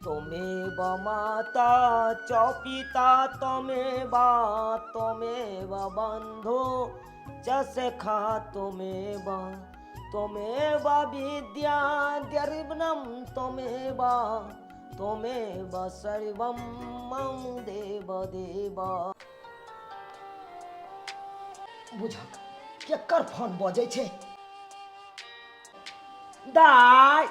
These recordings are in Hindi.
त्वमेव माता च पिता त्वमेव बन्धो च सखा त्वमेव विद्या द्रविणं त्वमेव सर्वं मम देव देव। बुझक केकर फोन बजे छे? दाई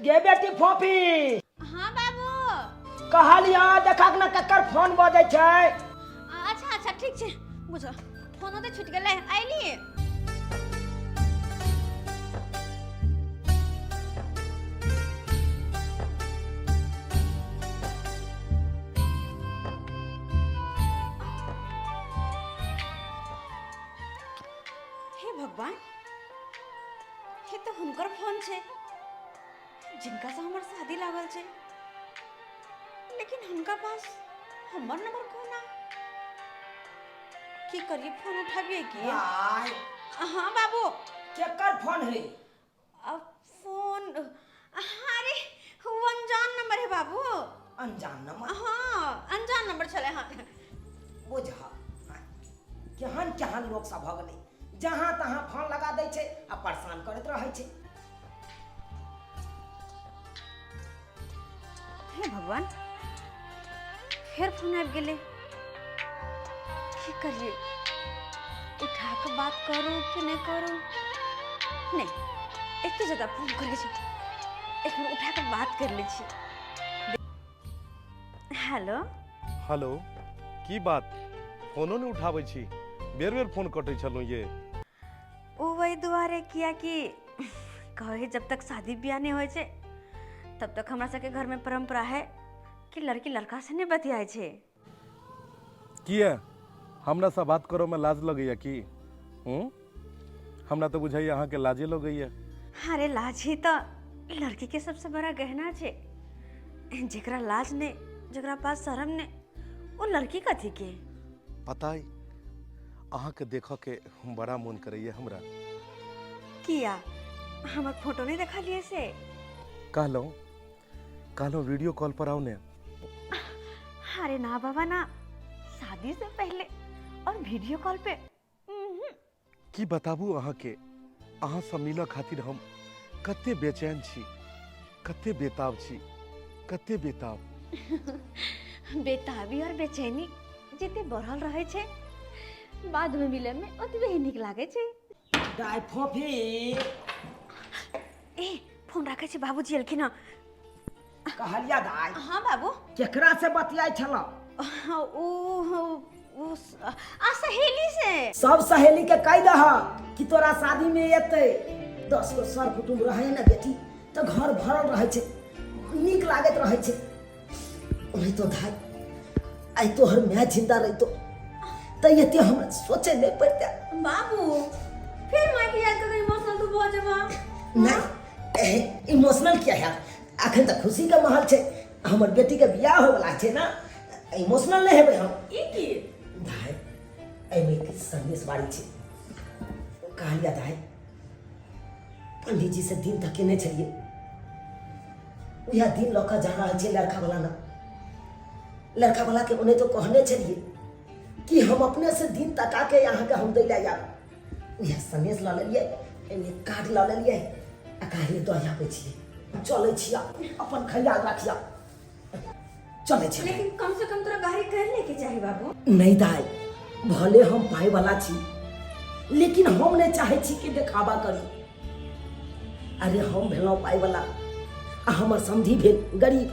गे बेटी फोफी। हाँ बाबू। कहलिया देखा न केकर फोन बजे छे। अच्छा अच्छा ठीक छे। बुझो फोन तो छूट गेलै आइली। हे भगवान, हे तो हुनकर फोन छे जिनका से हमर शादी लागल छे, लेकिन हुनका पास हमर नंबर कोना। की करिए, फोन उठाबिए की? दाई हाँ बाबू। केकर फोन है? अब फोन अरे वो अनजान नंबर है बाबू। अनजान नंबर? हाँ अनजान नंबर चले। हाँ बुझा केहन केहन लोग सब भ गेलै, जहाँ तहाँ फोन लगा दै छे आ परेशान करैत रहै छे। हे भगवान, फिर फोन आबि गेलै। की करिए, उठा के बात करूं कि नहीं करूं? नहीं, एते ज्यादा फोन करे छी, एक बार उठा के बात कर ले छी। हेलो हेलो, की बात फोनो नहीं उठाबै छी? बेर बेर फोन कटै छलौ ये। ओ वही दुआरे किया कि कहे जब तक शादी ब्याह नहीं होय छे तब तक हमरा सबके घर में परंपरा है कि लड़की लड़का से नहीं बतियाय छे। किया हमरा से बात करो में लाज लगैया की? हमरा तो बुझाइया अहाँ के लाजे लगैया। अरे लाज ही तो लड़की के सबसे बड़ा गहना छे। जेकरा लाज ने, जेकरा पास शर्म ने, वो लड़की कथी के? पता है अहाँ के देखो के बड़ा मन करैया हमरा। किया हमर फोटो नहीं देखा लिए से? कहलो वीडियो कॉल पर आओ ने। अरे ना बाबा ना, शादी से पहले और वीडियो कॉल पे। की बताबू अहाँ के, अहाँ से मिले खातिर हम कते बेचैन छी, कते बेताब छी, कते बेताब। बेताबी और बेचैनी जिते बढ़ल रहे छे, बाद में मिले में ओतबे ही निक लागे छे। दाई फोफी ए फोन रखे छे, बाबूजी एलखिन न। कहलिया दाई। हाँ बाबू। केकरा से बतियाय छला? सहेली से। सब सहेली के कह दहा कि तोरा शादी में एते 10 गो सर कुटुंब रहे न बेटी, तो घर भरल रहे छे, नीक लागत रहे छे। ओही तो दाई आई तोहर मैं जिंदा रही तो ये हमरा सोचे नहीं पड़ता। बाबू फिर मां की याद करके इमोशनल तू बहुत जबा। नहीं इमोशनल क्या है, अखन तक खुशी का माहौल छे, हमर बेटी के बियाह हो वाला छे ना, इमोशनल नहीं हेबै हम। ई की भाई एमे की संदेश बारी छे। कहलिया दाई पंडित जी से दिन तक केने छलिए, यह दिन लौका जा रहा छे लड़का वाला ना, लड़का वाला के उन्हें तो कहने छलिए कि हम अपने से दिन तका के यहाँ के हम दैला जाब। यह संदेश ला लेलिए, एमे कार्ड ला लेलिए आ कहलिए दया पे छिए, चले छिया, अपन ख्याल रखिया, चले छिया। लेकिन कम से कम तोरा गाड़ी कर लेके चाहिए बाबू। नहीं दाई, भले हम पाए वाला छी, लेकिन हम नहीं चाहे छी कि देखावा करी। अरे हम भेलौ पाए वाला आ हमर समधी भेल गरीब।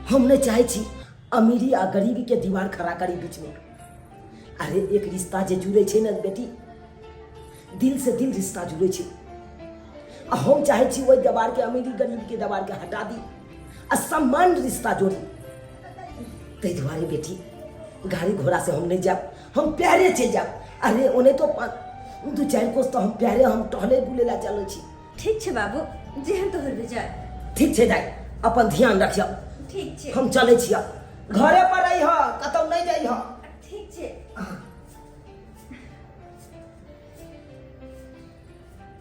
हम नहीं चाहे छी अमीरी आ गरीबी के दीवार खड़ा करी बीच में। अरे एक रिश्ता जे जुड़े छे न बेटी, दिल से दिल रिश्ता जुड़े छे। आ हम चाहे छी वही दीवार के, अमीरी गरीबी के दीवार के हटा दी आ सम्मान रिश्ता जोड़ी। तै दुआरे बेटी गाड़ी घोड़ा से हम नहीं जाब, हम प्यारे चल जाब। अरे उन्हें तो 2-4 कोस तो हम प्यारे हम टहले बुले ला चलो छी। ठीक छे बाबू, जेहन तोहर विचार। ठीक छे दाई, अपन ध्यान रखियो। ठीक छै हम चले छिया घरे पर रही ह कतौ नहीं जाई ह ठीक छै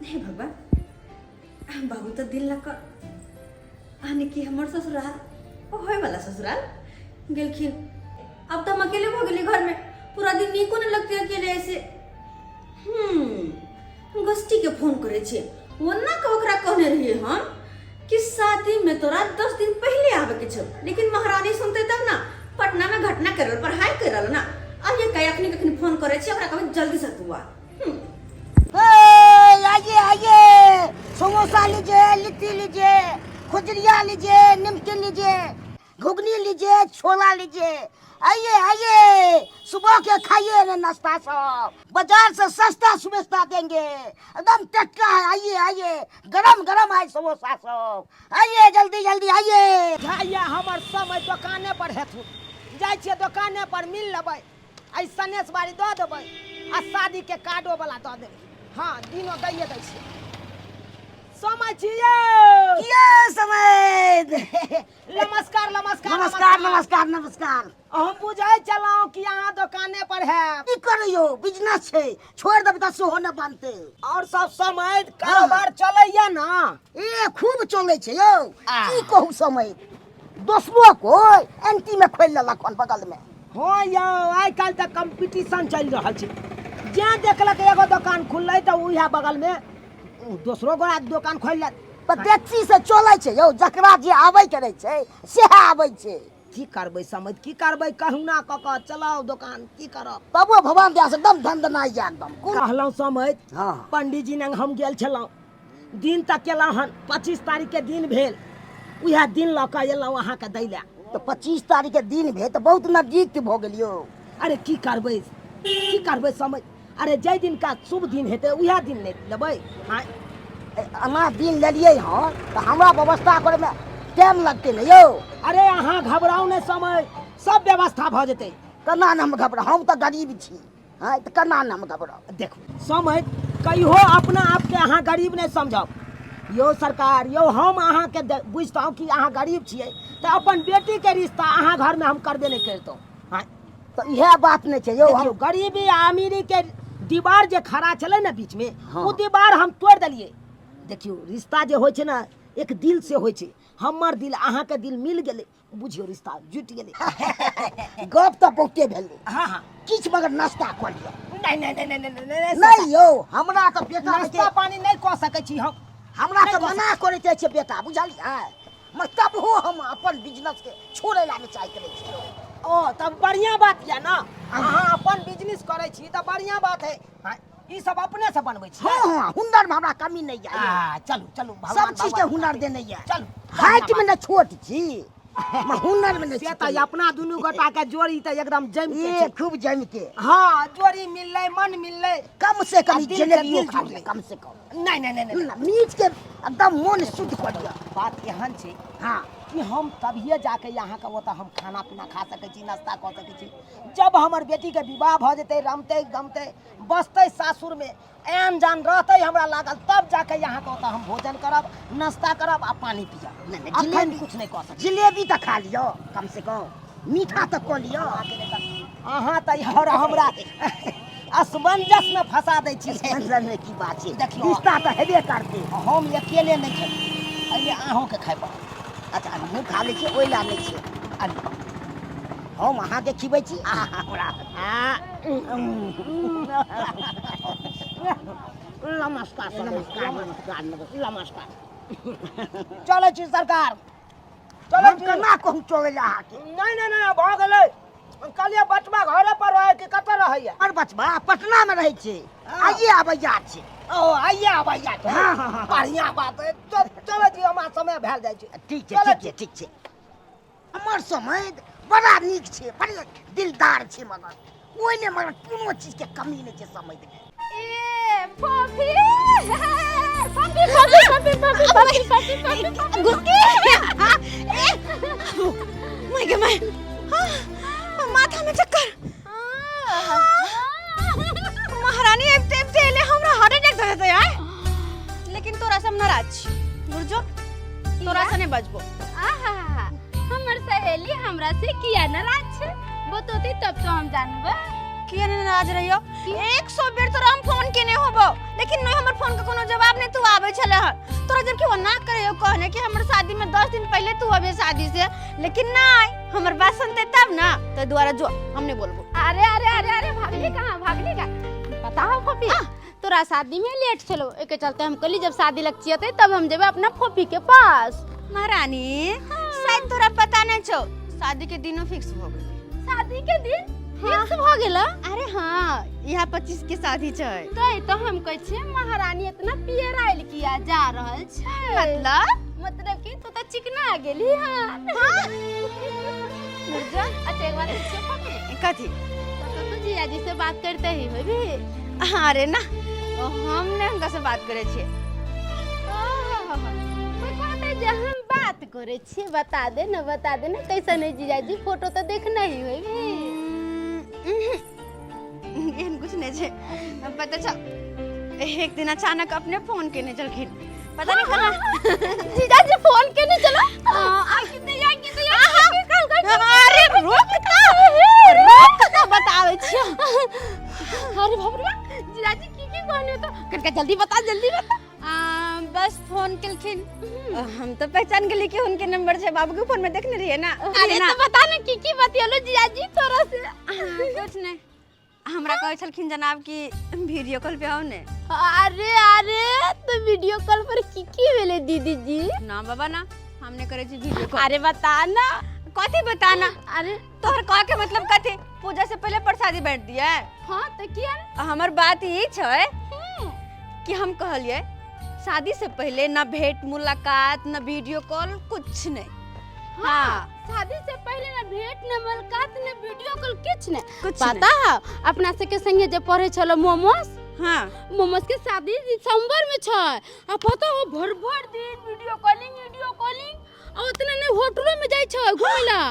हे भगवान बाबू तो दिल न कर आने की हमर ससुराल होय वाला ससुराल गेलखिन अब तो हम अकेले हो गेली घर में पूरा दिन नीको न लगते अकेले ऐसे गोष्ठी के फोन करे छे वन्ना के ओकरा कहने रहिए हम कि शादी में तोरा 10 दिन पहले आवे के छौ लेकिन महारानी सुनते तब ना पटना में घटना करल पढ़ाई करल ना अब ये कई अखनी फोन करे छे ओकरा कहबे जल्दी से तू आ आइए आइए समोसा लीजिए लिट्टी लीजिए खुजरिया लीजिए निमकी लीजिए घुगनी लीजिए छोला लीजिए आइए आइए सुबह के खाइए ना नाश्ता सब बाजार से सस्ता सुविस्ता देंगे एकदम टटका है आइए आइए गरम गरम है समोसा सब आइए जल्दी जल्दी आइए भैया हमर समय दुकाने पर हेतु जाय छियै दुकाने पर मिल लेबै आई सनेश बारी दऽ देबै आ शादी के कार्डो वाला दऽ देबै हाँ दिनो दैए दै छियै समय छियै ये समय नमस्कार नमस्कार नमस्कार नमस्कार नमस्कार हम बुझै छलहुँ कि अहाँ दुकाने पर है की करियो बिजनेस छै छोड़ देबै तऽ सेहो न बनतै और सब समय कारोबार चलैया ना ए खूब चलै छै यौ की कहू समय दोसरो कोई एंटी में खोल लेलक हन बगल में हाँ यौ आइ काल्हि तऽ कंपटीशन चलि रहल छै जे देखलक एगो दुकान खुललै तऽ उहे बगल में दोसरो गोरा दुकान खोल लेत पर देखी से चलै छै यौ जकरा जे आबै के रहै छै सेहे आबै छै की करबै समझ की करबै कहुना कऽ कऽ चलाओ दुकान की करब तबो भगवान दया से एकदम धंधनाई जा एकदम कहलहुँ समझ हाँ पंडित जी लग हम गेल छलहुँ दिन तक केलहुँ हन 25 तारीख के दिन भेल उहे दिन लऽ कऽ एलहुँ अहाँके दै लए तो 25 तारीख के दिन भेल तो बहुत नजदीक भऽ गेलियो अरे की करबै समझ अरे जै दिन का शुभ दिन हेतै उहे दिन ले लेबै हाँ अना दिन लेलियै हँ तो हमरा व्यवस्था करे में टाइम लगते न यौ अरे अहाँ घबराउ नहीं समय सब व्यवस्था भऽ जेतै केना न हम घबरा हम तो गरीब छी हाँ तो केना न हम घबराउ देखो समझ कहियो अपना आप के अहाँ गरीब नहीं समझब यो सरकार यो हम अहाँ के बुझतहुँ कि अहाँ गरीब छियै तो अपन बेटी के रिश्ता अहाँ घर में हम करबे नहीं करतहुँ हाँ तो यह बात नहीं छै यौ देखियो गरीबी आ अमीरी के दीवार जे खड़ा चले ना बीच में हाँ। वो दीवार हम तोड़ दिलिए देखियो रिश्ता जे होय छै ना एक दिल से होय छै हमर दिल अहाँ के दिल मिल गेलै बुझियो रिश्ता जुट गेलै गप तो बहुते भेलै हाँ हाँ किछ मगर नाश्ता कऽ लिअ नहीं नहीं यौ हमरा तो बेटा नाश्ता पानी नहीं कऽ सकै छी हम हमरा नहीं तो कऽ मना करैत छै बेटा बुझलियै मैं तब हो हम अपन बिजनेस के छोड़े ला नहीं चाहते रहे छी ओ तब बढ़िया बात है ना अहाँ अपन बिजनेस करै छी तऽ बढ़िया बात है हाँ, ई सब अपने से बनबै छी हाँ हाँ हुनर में हमरा कमी नहीं है चलू चलू भगवान सब चीज के हुनर देने है चलू हाइट में न छोट छी मैं हुनर में से नहीं तऽ अपना दुनू गोटा के जोड़ी तऽ एकदम जम के ये छै खूब जम के हाँ जोड़ी मिललै मन मिललै कम से कम आ दिल के जलेबियो दिल खा जुड़ ले ले। कम से कम नहीं नहीं नहीं नहीं मीट के एकदम मन शुद्ध कर दिया बात एहन छै हाँ कि हम तभिए जाके यहाँ के ओतऽ हम खाना पीना खा सकै छी नाश्ता कऽ सकै छी जब हमर बेटी के विवाह भऽ जेतै रमतै गमतै बसतै सासुर में एहन जान रहतै हमरा लागल तब जाके यहाँ के ओतऽ हम भोजन करब नाश्ता करब आ पानी पियब नहीं, अखन जिलेबी- कुछ नहीं कऽ सकै जिलेबी तो खा लियो कम से कम मीठा तो कऽ लियो अहाँ तऽ और हमरा असमंजस में फंसा दै छी टेंशन में की बात है देखियो। रिश्ता तो हेबे करते हम अकेले नहीं खेबै अइले अहूँ के खाइ पड़त अच्छा हमहूँ खा लै छियै ओहि ला नहि छियै हम अहाँके खिबै छी अहाँ हमरा नमस्कार सर, नमस्कार नमस्कार नमस्कार नमस्कार चलै छी सरकार चलै हम छी केना कहूँ चलै अहाँके नहीं नहीं नहीं भऽ गेलै कहलिए बचबा घरे पर रहै कि कतऽ रहैया और बचबा पटना में रहै छै आइए आबैया छै ओ आइए आबैया छै हाँ, हाँ, हाँ। बढ़िया बात है चलै छी हमरा समय भेल जाइ छै ठीक छै चलै ठीक छै ठीक छै हमर समय बड़ा नीक छै बड़ी दिलदार छै मगर ओहिने मगर कोनो चीज के कमी नहीं छै समय के ए पापी पापी पापी पापी पापी पापी पापी गुस्की मैं के मैं माथा में चक्कर महारानी एते ले हमरा हार्ट अटैक भ जेतै यार लेकिन तोरा से हम नाराज छी गुरजो तोरा से नहीं बचबो आहा हमर सहेली हमरा से किया नाराज छे बतोती तब तो हम जानबे। किया नाराज रहियो 100 बेर तोरा हम फोन केने होबो लेकिन नहीं हमर फोन का कोनो जवाब नहीं तू आवे छले ह। तोरा जब कि वो ना करे कहने कि हमर शादी में 10 दिन पहले तू अबे शादी से लेकिन नहीं हमर बात सुनते तब ना तो दोबारा जो हमने बोलबो। अरे अरे अरे अरे भागली का बताओ फफी तोरा शादी में लेट चलो एके चलते हम कली जब शादी लग चियते तब हम जेबे अपना फफी के पास। महारानी शायद तोरा पता नहीं छो शादी के दिनों फिक्स हो गए। शादी के दिन फिक्स हो गेला? अरे हाँ यहाँ 25 के शादी छै। तो हम कह छे महारानी इतना पियर आइल किया जा रहल छे मतलब कि तू तो चिकना गेली हां। मिर्जा अच्छा एक बात पूछो फफी कथी तो जिया जी से बात करते ही हो भी? अरे ना हमने उनका से बात करे छे। कोई बात है जब हम बात करे छे बता दे ना कैसा नहीं जीजा जी फोटो तो देखना ही होई भी। एहन कुछ नहीं छे पता छ एक दिन अचानक अपने फोन केने चलखिन पता नहीं कहां जीजा जी फोन केने चलो आ कितने अरे रोक तो बतावे छियो। अरे बाप रे जीजा जी की कहने तो करके जल्दी बता बस फोन केलखिन हम तो पहचान गेली कि उनके नंबर छे बाबू के फोन में देखने रहिए ना। अरे तो बता ना की बतियलो जीजा जी थोड़ा से। कुछ नहीं हमरा कहे छलखिन जनाब कि वीडियो कॉल पे आओ ने। अरे तो वीडियो कॉल पर की वेले दीदी जी? ना बाबा ना हमने करे छी वीडियो कॉल। अरे बता ना कथी बताना? अरे तोहर कह के मतलब कथी पूजा से पहले प्रसादी बैठ दिया। हां तो किया हमर बात ई छै कि हम कहलिए शादी से पहले ना भेंट मुलाकात ना वीडियो कॉल कुछ नहीं। हाँ शादी से पहले ना भेंट ना मुलाकात ना वीडियो कॉल कुछ नहीं कुछ पता है अपना से के संगे जे पढ़े चलो मोमोस। हाँ मोमोस के शादी दिसंबर में छै आ पता हो भर दिन वीडियो कॉलिंग और उतना नहीं होटलों में जाय छै घुमेला।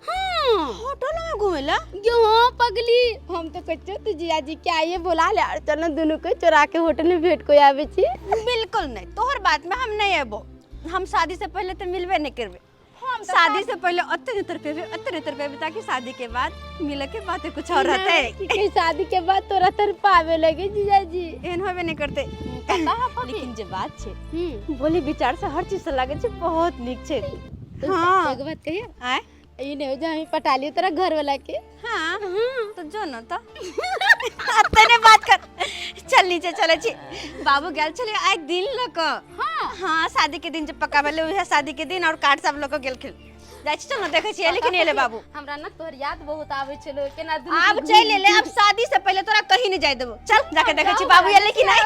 हां होटल में घुमेला हां पगली हम तो कच्चो तू जिया जी क्या ये बोला ले और चलो दोनों को चुरा के होटल में भेंट को आवे छी। बिल्कुल नहीं तोहर बात में हम नहीं आबो। हम शादी से पहले तो मिलबे नहीं करबे। हम शादी से पहले अत्ते तरफे ताकि शादी के बाद मिले के बातें कुछ और रहते कि शादी के बाद तोरा तर पावे लगे जीजा जी एहन होबे नहीं करते। लेकिन जे बात छे बोली विचार से हर चीज से लागे छे बहुत नीक छे। हां एक बात कहिए आय ई ने जो हम पटा लियो तेरा घर वाला के। हां तो जो न तो तने बात कर चल नीचे चले छी बाबू गेल चले आज दिन लक। हां शादी के दिन जब पकाबले उहे शादी के दिन और कार्ड सब लोग गेल खेल जाय छी। चल न देखे छी लेकिन एले बाबू हमरा ना तोहर याद बहुत आवे छलो केना अब चल ले अब शादी से पहले तोरा कहीं नहीं जाय देबो। चल जाके देखे छी बाबू एले कि नहीं।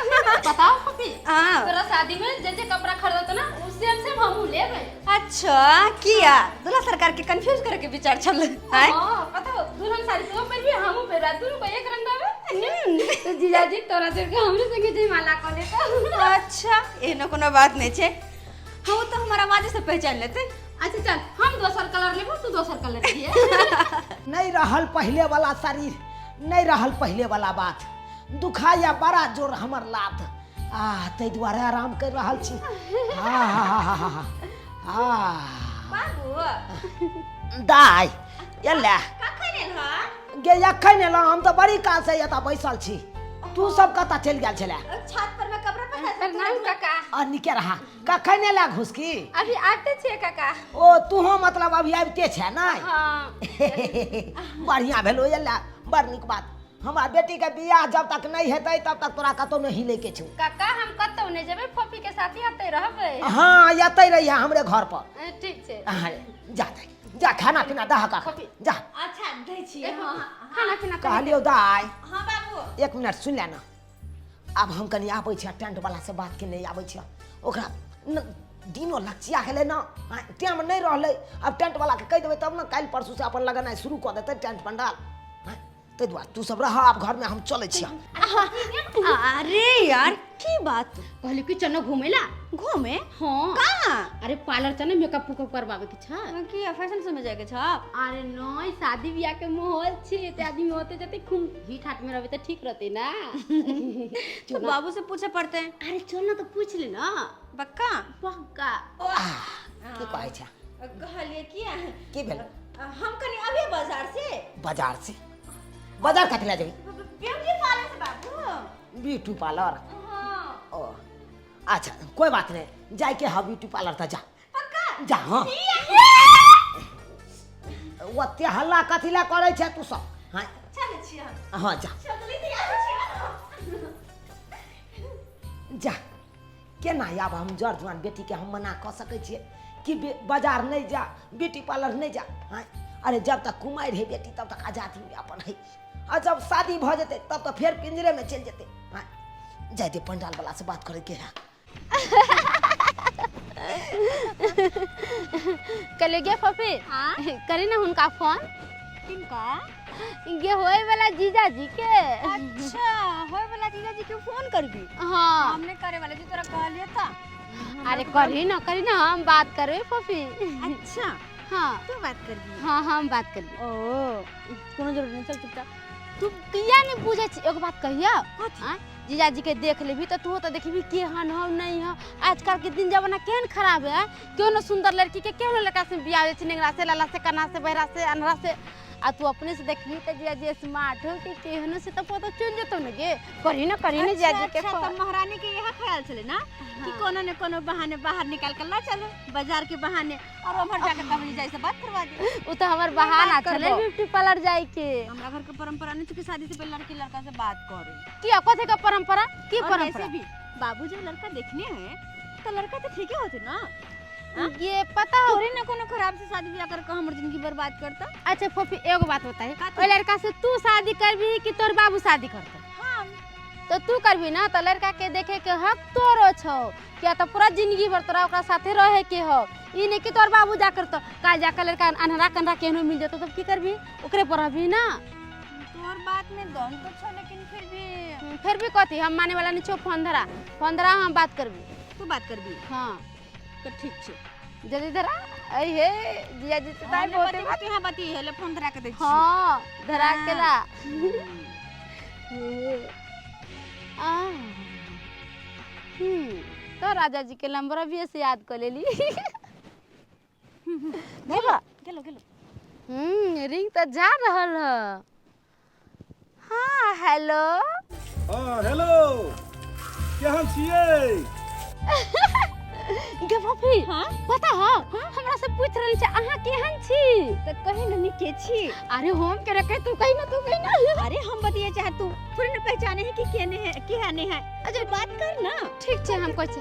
बताओ फफी हां तोरा शादी में जे कपड़ा खरीदत ना उससे हम हमहू लेबे। अच्छा किया दूल्हा सरकार के कंफ्यूज करे के विचार चल है। हां पता हो दुल्हन साड़ी तो पर भी हमहू पे दोनों को एक रंग आवे तो जीजा जी तोरा से हमरे संगे जयमाला कर लेता। अच्छा एनो कोनो बात नहीं छे हम तो हमारा आवाज से पहचान लेते। अच्छा चल हम दोसर कलर लेबो तू दोसर कलर लिए। नहीं रहल पहले वाला शरीर नहीं रहल पहले वाला बात दुखाया बड़ा जोर हमर लात तै दुआरे आराम कर रहल छी। बाबू दाई एले कखन एलह गे अखन एलौ हम तो बड़ी काल से एता बैसल छी तू सब कता चल गेल छले? छत पर मैं कपड़ा पहना नाम काका और निके रहा कखन एला घुसकी? अभी आते छे काका। ओ तू मतलब अभी आबते छे ना? हां बढ़िया भेलो एला बड़ निक बात। हमारा बेटी के बियाह जब तक नहीं हेतै तब तक तोरा कतो नहीं लेके छु। काका हम कतो नहीं जेबे फफी के साथ आते रहबे। हां आते रहिया हमरे घर पर। ठीक छे जा जा खाना पीना दह का जा। अच्छा दै छी। हां खाना पीना कहलियो दाई। हां बाबू एक मिनट सुन ले ना अब हम कनी आबै छ टेंट वाला से बात के नहीं आबै छ ओकरा दिनो लक्षिया गेले ना टाइम नहीं रहले अब टेंट वाला के कह देबै तब ना काल परसों से अपन लगाना शुरू कर देते टेंट पंडाल। ते दुआ तू सब रह अब घर में हम चले छी। अरे यार की बात कहली कि चलो घुमेला घूमे हां कहां? अरे पार्लर चले मेकअप करवावे के छ की फैशन शो में जाके छ? अरे नहीं शादी ब्याह के माहौल छे ते आदमी होते जते खूब भीड़ ठाट में रहबे त ठीक रहते ना। तो बाबू से पूछे पड़ते। अरे चल ना तो पूछ ले ना पक्का पक्का की कहै छ कहलिए किया की भेल हम कनी अभी बाजार से बाजार कथी ला जेबी ब्यूटी पार्लर से बाबू। ब्यूटी पार्लर हाँ ओ अच्छा कोई बात नहीं जाए के हाँ ब्यूटी पार्लर था जा पक्का जा हाँ ओते हल्ला कथी ला करे छे तू सब हाँ चल छी हम हाँ जा चकली तैयार छी जा केना आब हम जर जवान बेटी के हम मना कऽ सकै छियै कि बाजार नहीं जा ब्यूटी पार्लर नहीं जा हाँ अरे जब तक कुमार है बेटी तब तक आजादी में अपन है और जब शादी भ जेते तब तो फिर पिंजरे में चल जेते हाँ जाए दे पंडाल वाला से बात करे के है कले गे पपी करी ना उनका फोन किनका गे होए वाला जीजा जी के अच्छा होय वाला जीजा जी के फोन करबी। हाँ हमने करे वाला जी तोरा कहलिए था। अरे करी ना हम बात करबे पपी अच्छा हाँ तू बात करबी। हाँ हम बात करबी ओ कोनो जरूरत नहीं, चल चुपचाप। तू किया नहीं पूछे छी एगो बात कहिया जीजा जी के देख लेबी तो तू तो देखबी केहन हो नहीं हो। आजकल के दिन जमाना केहन खराब है क्यों ना सुंदर लड़की के क्यों ना लड़का से बियाह हो नेंगरा से लाला से कना से बहरा से अनरा से आ तू अपने से देखबी तो जीजा जी स्मार्ट हो कि केहन से तो पता चल जतो न गे करी ना जीजा जी के अच्छा, तो महारानी के यह ख्याल चले ना कि कोनो न कोनो बहाने बाहर निकाल कर ला चलो बाजार के बहाने और हमर जाके कबरी जाए से बात करवा दे। उ तो हमर बहाना चले ब्यूटी पार्लर जाए के। हमरा घर के परंपरा नहीं कि शादी से पहले लड़की लड़का से बात करे की कथे का परंपरा की और परंपरा वैसे भी बाबू जब लड़का देखने हैं तो लड़का तो ठीक ही होते ना। ये पता हो थोड़ी ना कोनो खराब से शादी ब्याह करके हमर जिंदगी बर्बाद करता। अच्छा पपी एगो बात बताई ओ लड़का से तू शादी करबी कि तोर बाबू शादी करता? हाँ तो तू करबी ना तो लड़का के देखे के हक तोरो छो क्या तो पूरा जिंदगी भर तोरा ओकरा साथे रहे के हो ई नहीं कि तोर बाबू जा करतो का जाकर लड़का अनहरा कनरा केहनो मिल जतो तब की करबी ओकरे पर रहबी ना। तोर बात में दम तो छ लेकिन फिर भी कथी हम माने वाला नहीं छो फोन धरा हम बात करबी तू बात करबी। हां तो ठीक छे जल्दी धरा आई हे जिया जी ताई बहुत बात तू हां बती हेले फोन धरा के दे छी। हां धरा के ला तो राजा जी के नंबर भी ऐसे याद कर लेली नहीं बा गेलो रिंग तो जा रहल है। हाँ हेलो हाँ हेलो केहन छियै गे भाभी हाँ पता हो हमरा से पूछ रहल छै अहाँ केहन छी तो कहि न के छी। अरे हम के रखे तू कहि ना अरे हम बतिए चाहे तू थोड़ी न पहचाने है कि केने है कि है नहीं है। अच्छा बात कर ना। ठीक छै हम कहै छै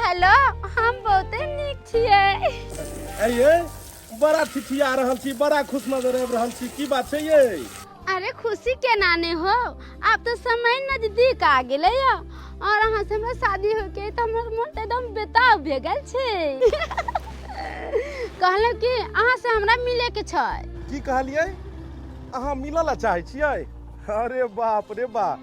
हेलो हम बहुते नीक छियै। अये बड़ा ठिठिया रहल छी बड़ा खुश नजर आबि रहल छी की बात छै ये? अरे खुशी के नाने हो अब तो समय नजदीक आ गेले और अहाँ से हमरा शादी हो के त हमर मन एकदम बेताब भे गेल छै कहलो कि अहाँ से हमरा मिले के छै। की कहलिए अहाँ मिलल चाहे छियै? अरे बाप रे बाप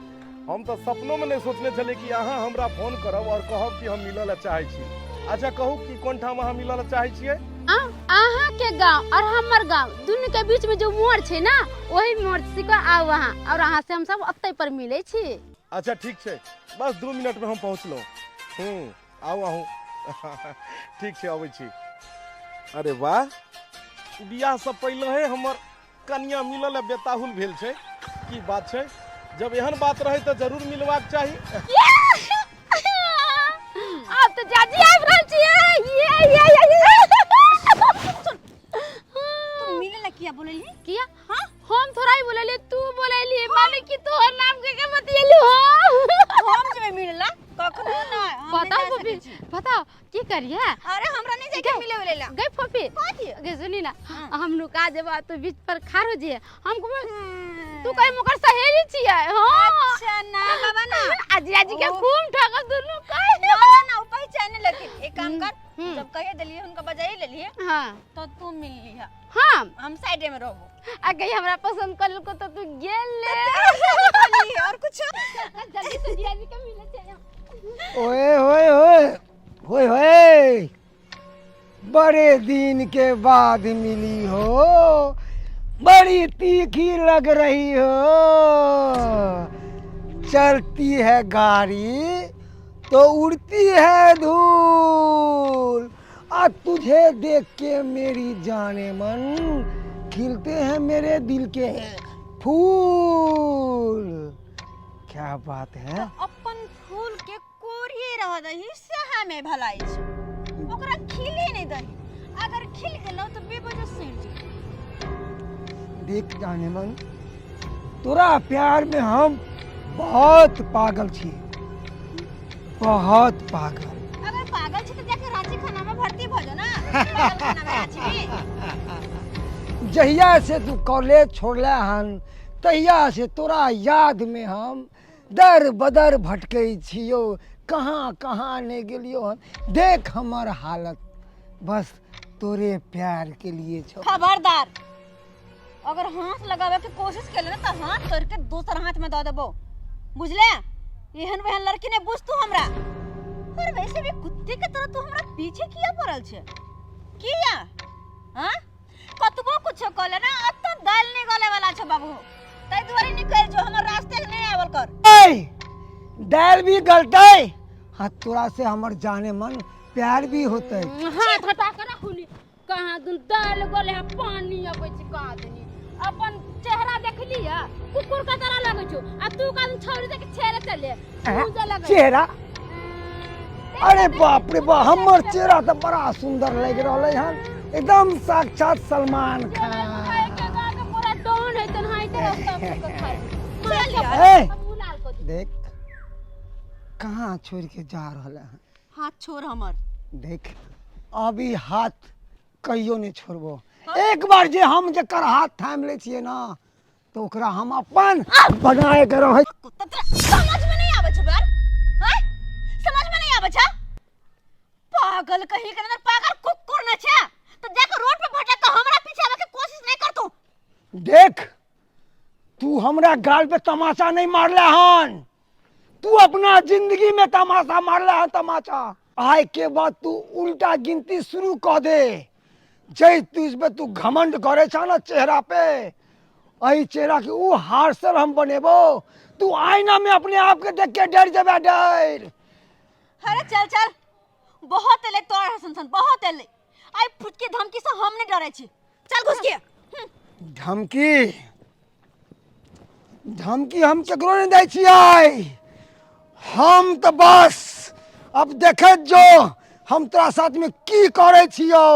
हम तो सपनों में नहीं सोचने छले कि अहाँ हमरा फोन करब और कहब कि हम मिलल चाहे छी। अच्छा कहू कि कोन ठाम अहाँ मिलल चाहे छियै? अहाँ के गांव और हमर गांव दोनों के बीच में जो मोड़ छै ना वही मोड़ से को आओ वहां और अहाँ से हम सब ओतै पर मिले छी। अच्छा ठीक छै बस 2 मिनट में हम पहुँचलो आऊ ठीक छै अबै छी। अरे वाह बियाह से पहले है हमर कन्या मिलल बेताहुल भेल छै की बात छै जब एहन बात रहे तो जरूर मिलवाक चाही। अब तो जाजी आबि रहल छियै तू मिले ला किया बोलेली किया हां हम थोड़ा ही बोलेली तू बोलेली माने कि तोहर नाम के बतियली हो हम जब मिले ला कखनो ना पता फफी पता की करिए। अरे हमरा नहीं जाके मिले वाले ला गई फफी गे सुनी ना हम लोग का जब तो बीच पर खार हो जे हमको तू कहीं मुकर सहेली छियै। हां अच्छा ना बाबा ना आजी के खूब ठगा दुनु कहीं ना ना उ पहचाने लेकिन एक काम कर जब कहे दलिए उनका बजाई ले लिए हां तो तू मिल लिया हम साइड में रहबो आ गई हमरा पसंद कर को तो तू गेल ले और कुछ जल्दी से जिया जी के मिले चाहिए। ओए होए होए होए होए बड़े दिन के बाद मिली हो बड़ी तीखी लग रही हो। चलती है गाड़ी तो उड़ती है धूल आज तुझे देख के मेरी जाने मन खिलते हैं मेरे दिल के फूल। क्या बात है? अपन फूल के कोरिए रह दही से हमें भलाई छै, ओकरा खिले नहीं दही। अगर खिल गेलो तो बेवजह सड़ जी। देख जाने मन, तोरा प्यार में हम बहुत पागल छी, बहुत पागल। अगर पागल छी तो जाके रांची खाना में भर्ती भ जा ना, पागल खाना में रांची में। जहिया से तू कॉलेज छोड़ला हन तहिया से तोरा याद में हम दर बदर भटकै छियो, कहाँ कहाँ नहीं गेलियो हन। देख हमर हालत, बस तोरे प्यार के लिए छो। खबरदार, अगर हाथ लगावे के कोशिश केले ना तो हाथ तोड़ के दूसरा हाथ में दे देबो, बुझले? एहन वहन लड़की ने बुझ तू हमरा। और वैसे भी कुत्ते के तरह तू हमरा पीछे किया पड़ल छे? किया? हां? कतबो कुछ कहले ना, अब तो दाल नहीं गले वाला छे बाबू। तै दुआरे निकल जो, हमर रास्ते नहीं आवल कर। दाल भी गलतै, हाँ तोरा से हमर जाने मन प्यार भी होते। हाथ हटा के रखुनी, कहाँ दुन दाल गले है, पानी अबै छै कहाँ दनी। अपन चेहरा देख लिया, कुकुर का तरह लगे छो। आ तू का छोड़ दे के छेरे चले, मुझे लगे चेहरा। अरे बाप रे बाप, हमर चेहरा तो बड़ा सुंदर लग रहले हन, एकदम साक्षात सलमान खान। खाए के गा के पूरा डॉन है तन हाई ते रास्ता पे खाए। ए, देख कहाँ छोड़ के जा रहले हन। हाथ छोड़ हमर। देख अभी हाथ कहियो नहीं छोड़बो। एक बार जे हम जकर हाथ थाम ले छिए ना तो ओकरा हम अपन बनाए के रहे। कुत्ता तेरा समझ में नहीं आवे छ यार, हैं? समझ में नहीं आवे छ? पागल कहीं के अंदर पागल कुकुर न छ, तो जाके रोड पे भटक के हमरा पीछे आवे के कोशिश नहीं कर तू। देख तू हमरा गाल पे तमाचा नहीं मारला हन, तू अपना जिंदगी में तमाचा मारला है। तमाचा आए के बाद तू उल्टा गिनती शुरू कर दे। जय तू इस पे तू घमंड करे छ ना चेहरा पे, आई चेहरा के वो हार्सल हम बनेबो। तू आईना में अपने आप के देख के डर जाबे, डर। अरे चल चल, बहुत एले तोर हसन, बहुत एले। आई फुटकी धमकी से हम नहीं डरे छी। चल घुस के। धमकी धमकी हम केकरो नहीं दै छियै। हम तो बस अब देखे जो हम तोरा साथ में की करे छियो।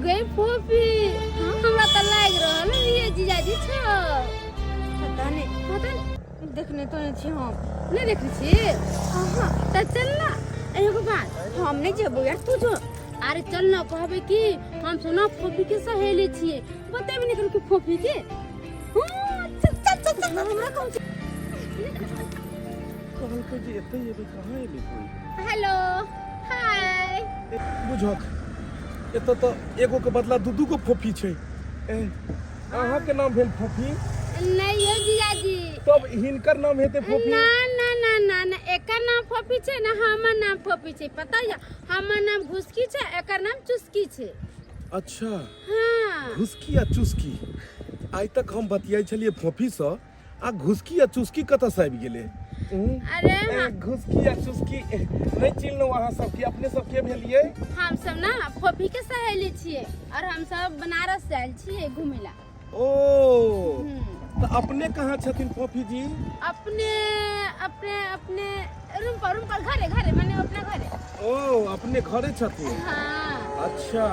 गई फोफी, हमरा त लाग रहल ये जीजाजी छ। पता नहीं देखने तो नहीं छी हम। नहीं देखी छी? हां त चल ना, एगो बात हम नहीं जेबो यार, तू जो। अरे चल ना, कहबे कि हम सोना फोफी के सहेली छिए, बताबे नहीं कि फोफी के। हां चल चल चल चल, हमरा कौन कहल के जे एते एबे कहां एबे कोई। Hello hi. बुझक एत तो एगो के बदला दू गो फोफी छै। अहाँ के नाम भेल फोफी? नहीं हो जीजाजी, तब हिनकर नाम हेते फोफी? ना ना ना ना ना, एकर नाम फोफी छै ना, हमर नाम फोफी छै। पता है, हमर नाम घुसकी छै, एकर नाम चुस्की छै। अच्छा हाँ घुसकी आ चुस्की। आइ तक हम बतियाई छलिए फोफी से, आ घुसकी आ चुस्की कतऽ से आबि गेलै? अरे घुसकी आ चुस्की नहीं चिन्हलहुँ अहाँ सबके। अपने सब के भेलिए? हम सब ना फोफी के सहेली छिए, और हम सब बनारस से आयल छिए घूमे ला। ओ तो अपने कहाँ छथिन फोफी जी? अपने अपने अपने रूम पर घरे घरे माने अपना घरे। ओ अपने घरे छथिन? हाँ। अच्छा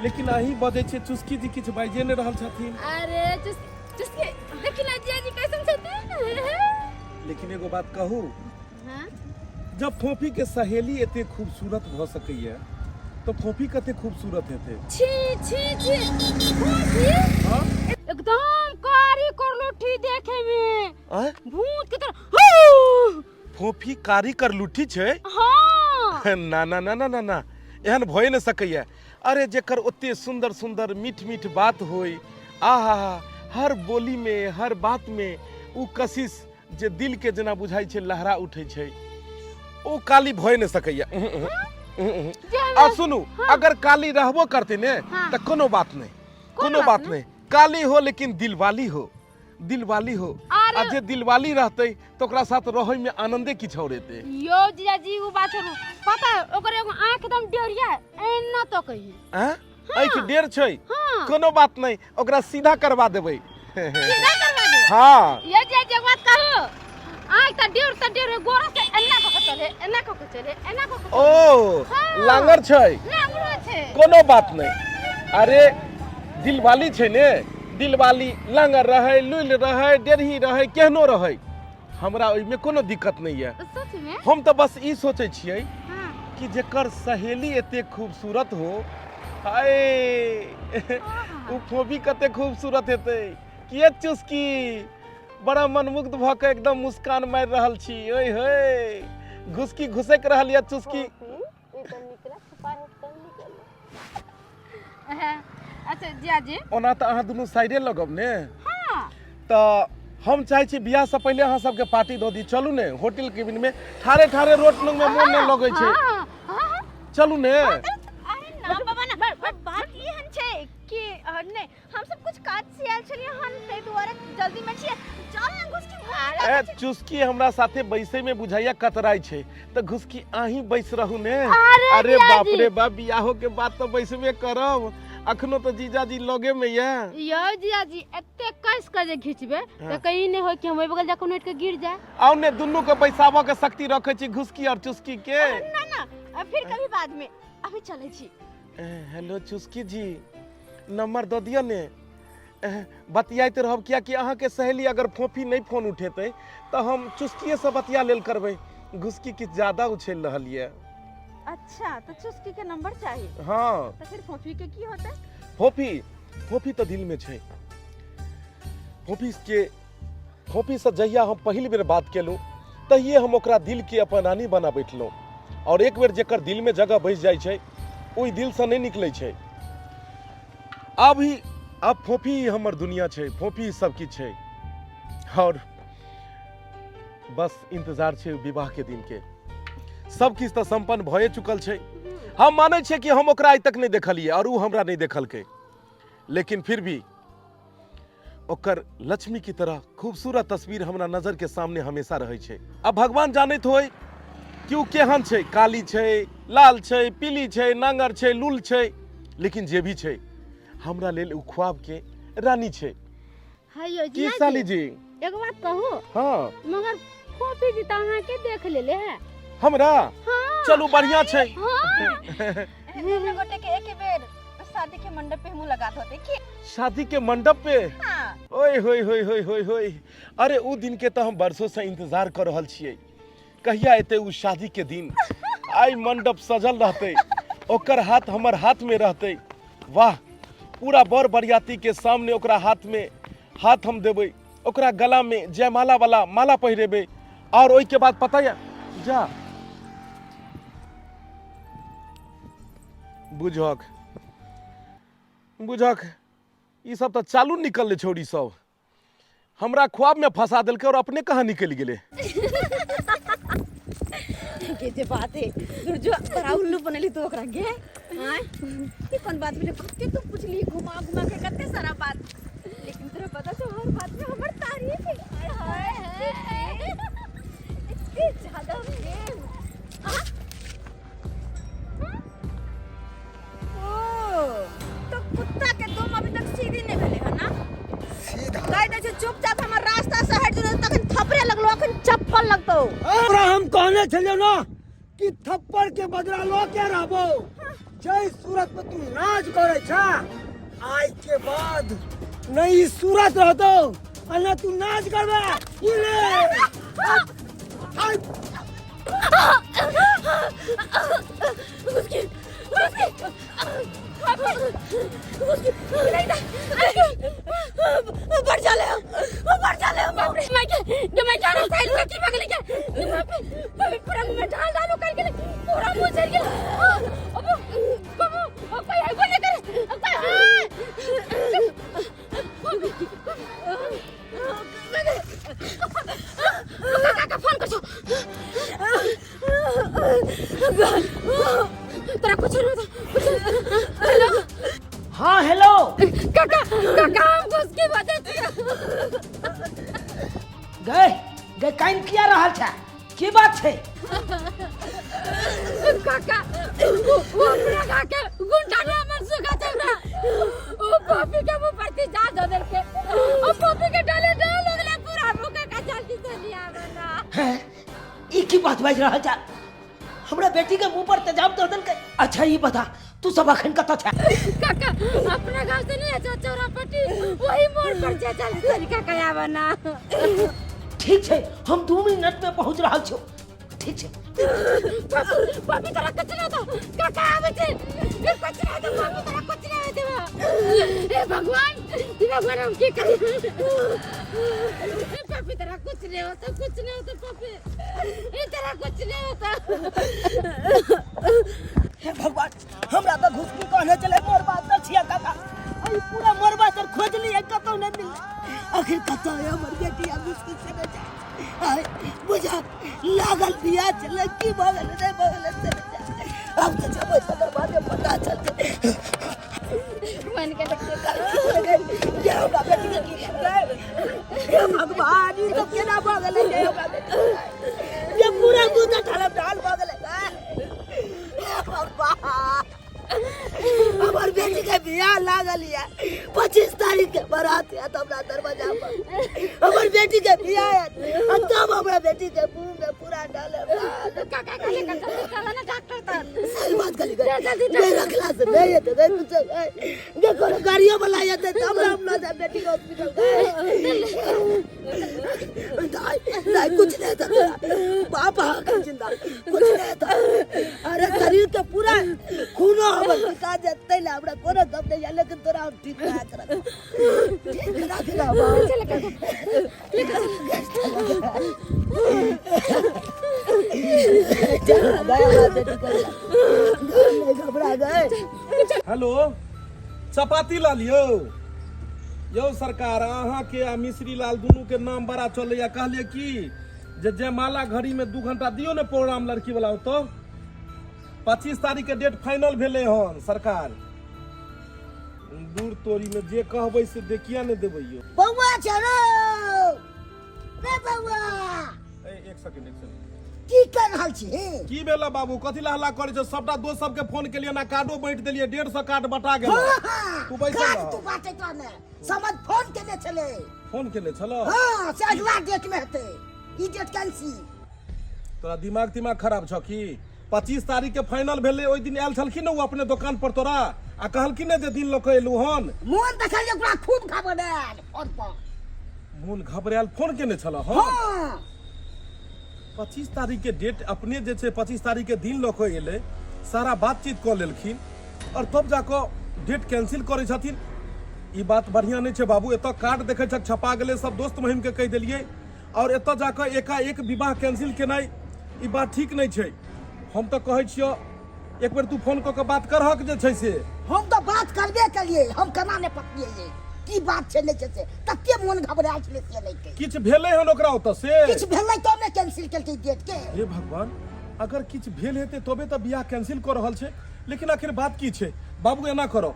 लेकिन अही बजे छे चुस्की जी किछ बाजे नहीं रहल छथिन। अरे चुस्की देखी ना जीजाजी कैसन छथिन। लेकिन एगो बात कहू, हाँ? जब फोफी के सहेली एते खूबसूरत भ सकैया तो फोफी कते खूबसूरत हेते। छी छी छी फोफी एकदम कारी करलुठी देखे में, आय भूत की तरह। फोफी कारी कर लुठी छै? हाँ ना ना ना ना ना ना, एहन भए न सकैया। अरे जेकर ओते सुंदर सुंदर मीठ मीठ बात होई, आहा हर बोली में हर बात में उ कशिश जे दिल के जना बुझाई छै लहरा उठे छै, ओ काली भए न सकैया। आ सुनू, अगर काली रहबो करते ने तो कोनो बात नहीं, कोनो बात नहीं। काली हो लेकिन दिलवाली हो, दिलवाली हो। आ जे दिलवाली रहते तो ओकरा साथ रहै में आनंदे किछ और हेते। यो जीजाजी वो बात छोड़ू, पता है ओकर एगो आंख एकदम डेरिया एना तो कही। हैं? आंख डेर छै? कोनो बात नहीं, ओकरा सीधा करवा देबै। सीधा करवा दे। हाँ ये जीजाजी एक बात कहू, आंख त डेर गोरा से एना को चले, एना को चले, एना को चले। ओ लांगर छै? लांगरो छै। कोनो बात नहीं। अरे दिलवाली छै ने, दिलवाली लांगर रहे, लुल रहे, डेरही रहे, केहनो रहे, हमरा ओइ में कोनो दिक्कत नहीं है। सच में? हम तो बस ई सोचे छियै हाँ। कि जेकर सहेली एते खूबसूरत हो, हाय उ फोफी कते खूबसूरत हेते। किए चुस्की बड़ा मनमुग्ध भ के एकदम मुस्कान मार रहल छी। ओए होए घुसकी घुसक रहल या चुस्की। अच्छा जीजाजी, ओना तो अहाँ दुनू साइडे लगब ने। हाँ तो हम चाहे छी बियाह से पहले अहाँ सबके पार्टी दो दी। चलू ने होटल केबिन में, ठारे ठारे रोट लंग में मोन नहीं लगे छे। चलू ने। अरे ना बाबा ना, बात ये हन छे कि नहीं हम सब कुछ काज से आयल छलिए हन, तै दुआरे जल्दी में छिए। चल ना घुसकी भाग। ए चुस्की हमरा साथे बैसे में बुझाइया कतराई छे, तो घुसकी आही बैस रहू ने। अरे बाप रे बाप, बियाहो के बाद तो बैसबे करब। अखनो तो जीजाजी लगे में ये। यो जीजाजी एते कस के जे घिचबे त कहीं नहीं हो कि हम बगल जाके नेट के गिर जाए। आउ ने दुन्नु के बैसाबो के शक्ति रखे छी घुसकी और चुस्की के। ना ना, फिर कभी बाद में, अभी चले छी। हेलो चुस्की जी, नंबर दो दिया ने। बतियाते रहब, किया कि अहाँ के सहेली अगर फोफी नहीं फोन उठेते तो हम चुस्किए से बतिया लेल करबे। घुसकी किछ ज्यादा उछल रहल ये। अच्छा तो चुस्की के नंबर चाहिए? हाँ। तो फिर फोफी के की होते? फोफी तो दिल में छै। फोफी से जहिया हम पहिल बेर बात केलू तहिए हम ओकरा दिल के अपन रानी बना बैठलू। और एक बेर जेकर दिल में जगह बस जाय छै, ओई दिल से नहीं निकले छै। अब फोफी हमर दुनिया छै, फोफी सब किछ छै। और बस इंतजार छै विवाह के दिन के। सब किछ तो संपन्न भए चुकल छै। हम माने छे कि हम ओकरा आज तक नहीं देखलिए और उ हमरा नहीं देखलकै, लेकिन फिर भी ओकर लक्ष्मी की तरह खूबसूरत तस्वीर हमरा नजर के सामने हमेशा रहे छे। अब भगवान जानत होय कि उ केहन छै, काली छै, लाल छै, पीली छै, नांगर छै, लूल छै, लेकिन जे भी छै हमरा लेल उ ख्वाब के रानी छै। हायो की साली जी? एक बात कहू। हाँ मगर फोफी जी त अहाँ के देख लेले है हमरा। हाँ। चलू बढ़िया छै। हमने गोटे के एक बेर शादी के मंडप पे मुलाकात होते की? शादी के मंडप पे? हाँ। ओए होय होय होय होय होय। अरे उ दिन के तो हम बरसों से इंतजार कर रहल छियै। कहिया एते उ शादी के दिन? आई मंडप सजल रहते, ओकर हाथ हमर हाथ में रहते। वाह, पूरा बर बरियाती के सामने ओकरा हाथ में हाथ हम देबै, ओकरा गला में जयमाला वाला माला पहिरेबै। और ओई के बाद पता है जा बुझक ई सब तो चालू निकल छोड़ी सब हमरा ख्वाब में फंसा दिलके और अपने कहाँ निकल गेले। के जे बात है जो बड़ा उल्लू बनली तो ओकरा गे। हां ई कौन बात भेले? कते तू पूछली घुमा घुमा के कते सारा बात, लेकिन तोरा पता छो हर बात में हमर तारीफ है। हाय इतनी ज्यादा प्रेम। तो कुत्ता के तुम अभी तक सीधी नहीं भेले है ना? सीधा कह दे छे चुपचाप हमर रास्ता से हट जो, तखन थपरे लगलो, अखन चप्पल लगतो। और हम कहने छलियो ना कि थप्पड़ के बदला लो के रहबो। जय सूरत पे तू नाच करे छा, आज के बाद नहीं सूरत रहतो अल्लाह तू नाच करबे ई ले ऊपर चले बाप रे मैं क्या रहा साइड में की बगल के पूरा मुंह में डालो करके पूरा मुंह चढ़ गया अब कोई है बोले कर काका फोन कर तेरा कुछ नहीं था हेलो हाँ हेलो काका हम उसकी वजह से गए गए काइन किया रहल छे की बात छे काका वो अपना काके गुंडा ने हमर सुगा चबरा ओ पॉपी के मुंह पर ती जा दो देल के ओ पॉपी के डाले डाल लगले पूरा मुंह का जल्दी से लिया बना हैं ई की बात बाज रहल छे हमरा बेटी के मुंह पर तेजाब दे देलकै अच्छा ई बता तू सब अखन कत छे काका अपना गांव से नहीं अच्छा चौरापट्टी वही मोड़ पर जा चल तरीका कया बना ठीक छे हम 2 मिनट में पहुंच रहल छो ठीक छे पापी तेरा कचरा था काका आवे छे ए कचरा था पापी तेरा कचरा है देवा ए भगवान हम की करी पापी तेरा कुछ नहीं होता पापी ए तेरा कुछ नहीं होता हे भगवान हमरा तो घुसकी कहने चले मरबा त छिया काका आई पूरा मरबा तर खोज लिए कतो नहीं मिल आखिर कतो है हमर बेटी आ मुश्किल से बचा आई बुझा लागल बिया चले की बगल से अब तो जब सदर बाद में पता चलते मन के क्या होगा बेटी की हे भगवान ये तो केना बगल है होगा बेटी ये पूरा मुंह ढाल बगल है हमार बेटी के बियाह लागल है 25 तारीख के बारात है तो हमरा दरवाजा पर हमार बेटी के बियाह है तब हमरा बेटी के मुंह में पूरा डाले काका ना डॉक्टर था सही बात कली मेरा क्लास नहीं है तो कुछ देखो गाड़ियों वाला ये तब हम ना बेटी को हॉस्पिटल नहीं कुछ नहीं था पापा जिंदा कुछ नहीं था अरे शरीर के पूरा खूनो हमर का जतै ना हमरा कोनो गप नहीं है लेकिन तोरा हम ठीक राख चल घबरा गए हेलो चपाती लाल यो सरकार अहाँ के आ मिश्री लाल दुनू के नाम बड़ा चले कहलिए कि जयमाला घड़ी में 2 घंटा दियो ने प्रोग्राम लड़की वाला तो 25 तारीख के डेट फाइनल भेले हन सरकार दूर तोरी में जे कहबै से देखिया ने देबै यो बउआ चलो रे बउआ एक सेकंड की कर रहल छी की भेला बाबू कथि ला हल्ला करे छ सबटा दोस्त सबके फोन केलिए ना कार्डो बांट देलिए 150 कार्ड बटा गेल तू बैसल रह तू बाटे तो ने समझ फोन केने चले फोन केने छलो हां से अगला डेट में हेते ई डेट कैंसिल तोरा दिमाग खराब छ की 25 तारीख के फाइनल भेले ओइ दिन आयल छलखिन न वो अपने दुकान पर तोरा आ कहलखिन ने जे दिन लोक एलु हन मोन देखल जे ओकरा खूब घबराल फोन पर मोन घबराल फोन केने छल हां 25 तारीख के डेट अपने जे छे 25 तारीख के दिन लोक एले सारा बातचीत क लेलखिन और तब जाको डेट कैंसिल करे छथिन ई बात बढ़िया नहीं छे बाबू एत कार्ड देखे छ छपा गेले सब दोस्त महिम के कह देलिए और एत जाको एकाएक विवाह कैंसिल केनाई ई बात ठीक नहीं छे हम तो कहै छियो एक बेर तू फोन क के बात करहक जे छै से हम तो बात करबे कलिए हम केना ने पकड़िए ये की बात छे ने से तत्ते मन घबराल छले से नहीं के किछ भेले हन ओकरा ओत से किछ भेलै तो ने कैंसिल केलकै डेट के हे भगवान अगर किछ भेल हेते तबे त बियाह कैंसिल कर रहल छे लेकिन आखिर बात की छे बाबू एना करो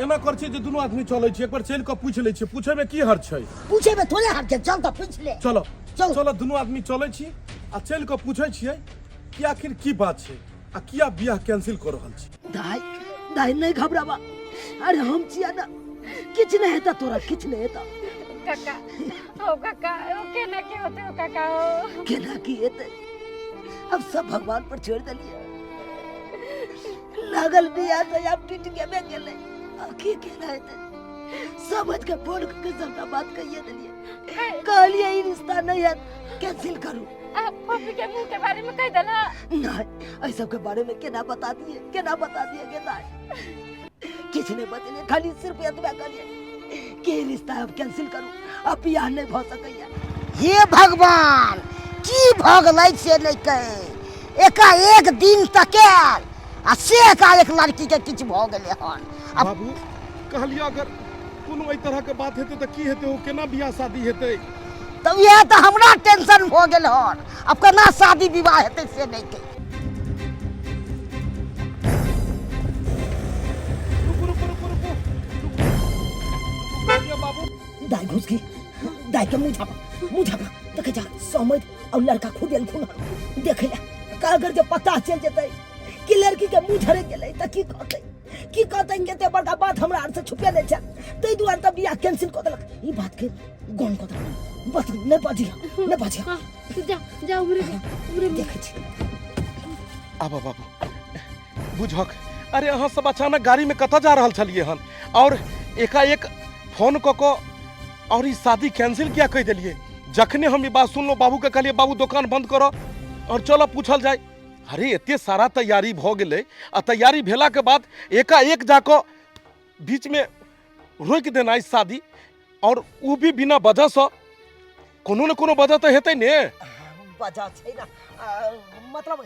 एना कर छे जे दुनू आदमी चलै छे एक बार चल के पूछ लै छे पूछे में की हर्ज छे पूछे में थोड़े हर्ज चल तो पूछ ले चलो चलो दुनू आदमी चलै छी आ चल के पूछै छियै कि आखिर की बात छे आ किया बियाह कैंसिल कर रहल छी दाई दाई नहीं घबरावा अरे हम छिया ना किछ नहीं हेता तोरा किछ नहीं हेता काका ओ केना के होते हो काका ओ केना की हेते अब सब भगवान पर छोड़ दलिए लागल बिया तो अब टूट के में गेले अब की केना हेते समझ के फोन करके सबका बात कहिए दिलिए कहलिए ई रिश्ता नहीं है कैंसिल करू फोफी के मुंह के बारे में कह देला नहीं ऐसा के बारे में केना बता दिए केना किसी ने बतले खाली सिर्फ एतबा कहलिए के रिश्ता अब कैंसिल करू अब बियाह नहीं भ सकैया हे भगवान की भगलै से नहीं कहे एका एक दिन तक आ से का एक लड़की के किछ भ गेले हन बाबू कहलिए अगर कोनो एई तरह के बात हेते त की हेते ओ केना बियाह शादी हेते तब यह तो हमरा टेंशन हो गेल हन अब केना शादी विवाह हेते से नहीं कहे बाबू दाई घुस गई दाई के मुंह झापा देखे जा समझ और लड़का खुद एलखुन देखे ला का अगर जो पता चल जतै कि लड़की के मुंह झरे गेलै त की कहतै केते बड़का बात हमरा आर से छुपे नै छै तै दुआरे त बियाह कैंसिल क देलक ई बात के गौन क देलक बस नै बाजिया जा उमरे देखे छी आबा बाबू बुझक अरे अहाँ सब अचानक गाड़ी में कतऽ जा रहल छलिए हन और एकाएक फोन क और ई शादी कैंसिल किया कह दिलिए जखने हम ई बात सुनलो बाबू के कहलिए बाबू दुकान बंद करो और चलो पूछल जाए अरे एते सारा तैयारी भ गेलै आ तैयारी भेला के बाद एकाएक जाको बीच में रोक देना इस शादी और वो भी बिना वजह से कोनो न कोनो वजह तो हेतै ने वजह छै ना मतलब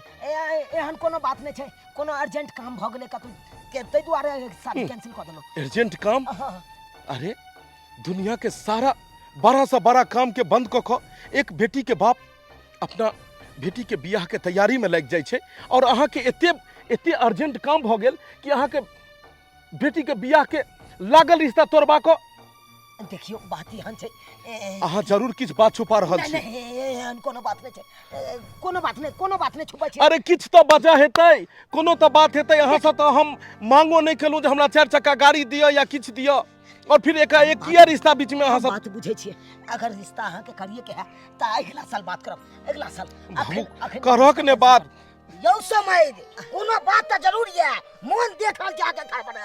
एहन कोनो बात नै छै कोनो अर्जेंट काम भ गेलै कतौ के तै दुआरे शादी कैंसिल क देलो अर्जेंट काम अरे दुनिया के सारा बड़ा से बड़ा काम के बंद क एक बेटी के बाप अपना बेटी के बियाह के तैयारी में लग जाय छै और अहाँ के एते अर्जेंट काम भ गेल कि अहाँ के बेटी के बियाह के लागल रिश्ता तोड़बा को देखियो बात एहन छै अहाँ जरूर किछ बात छुपा रहल छी एहन कोनो बात नै छै कोनो बात नै छुपै छै अरे किछ तो वजह हेतै कोनो तो बात हेतै अहाँ से तो हम मांगो नहीं केलु जे हमरा 4 चक्का गाड़ी दियो या किछ दियो और फिर एकाएक किया रिश्ता बीच में अहाँ सब बात बुझे छिए अगर रिश्ता अहाँ के करिए के है त अगला साल बात करब अगला साल करक ने बात यौ समय कोनो बात त जरूर है मन देखल जाके घर बना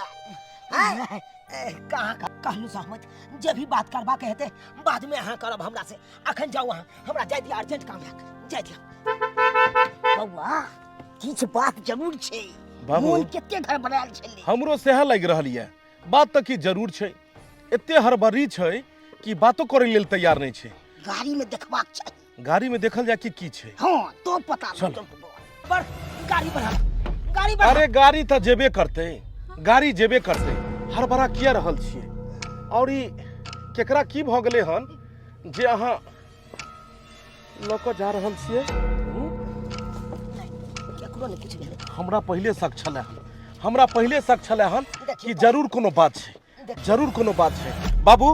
कहाँ कहलू सहमत जे भी बात करबा के हेते बाद में अहाँ करब हमरा से अखन जाऊ अहाँ हमरा जाय दिया अर्जेंट काम है जाय दिया बौआ किछ बात जरूर छै बाबू मन केते घर बनायल छली हमरो सेहा लग रहल ये बात तक की जरूर छै एते हड़बड़ी छै कि बातो करे लेल तैयार नहीं छै गाड़ी में देखबाक चाहिए गाड़ी में देखल जाय कि छै हां तो पता चल। पर गाड़ी बढ़ा अरे गाड़ी तो जेबे करते हड़बड़ा किया रहल छिए और ई केकरा की भ गेलै हन जे अहाँ लक जा रहल छिए केकरो नै किछ भेलै हमरा पहले शक छले हन कि जरूर कोनो बात छै बाबू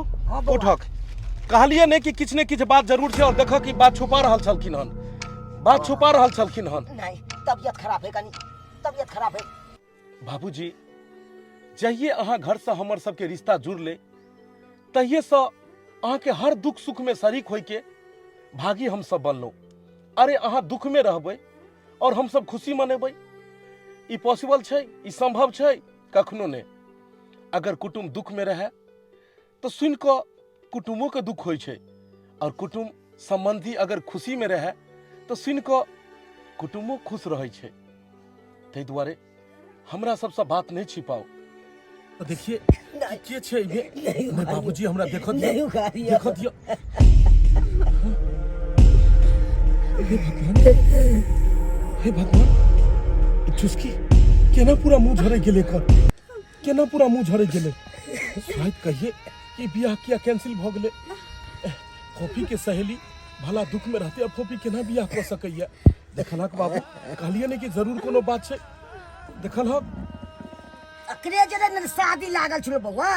उठक कहलिए ने कि किछ ने किछ बात जरूर छै और देखो कि बात छुपा रहल छलखिन हन नहीं तबियत खराब है बाबूजी जहिए अहाँ घर से हमर सबके रिश्ता जुड़ ले तहिए से अहाँ के हर दुख सुख में शरीक होय के भागी हम सब बनलो अरे अहाँ दुख में रहबै और हम सब खुशी मनेबै ई पॉसिबल छै ई संभव छै कखनो ने अगर कुटुंब दुख में रहे तो सुन को कुटुंबों के दुख होय छै और कुटुंब संबंधी अगर खुशी में रहे तो सुन को कुटुंबो खुश रहे छै तै दुआरे हमरा सबसे बात नहीं छिपाओ देखिए के छै मैं बाबूजी हमरा देखो दियो हे भगवान चुस्की केना पूरा मुंह झरे गेले शायद कहिए कि बियाह किया कैंसिल भ गेले फोफी के सहेली भला दुख में रहते अब फोफी केना बियाह कर सकैया देखलक बाबू कहलिए ने कि जरूर कोनो बात छै देखल हो अकरे जरे न शादी लागल छलो बौआ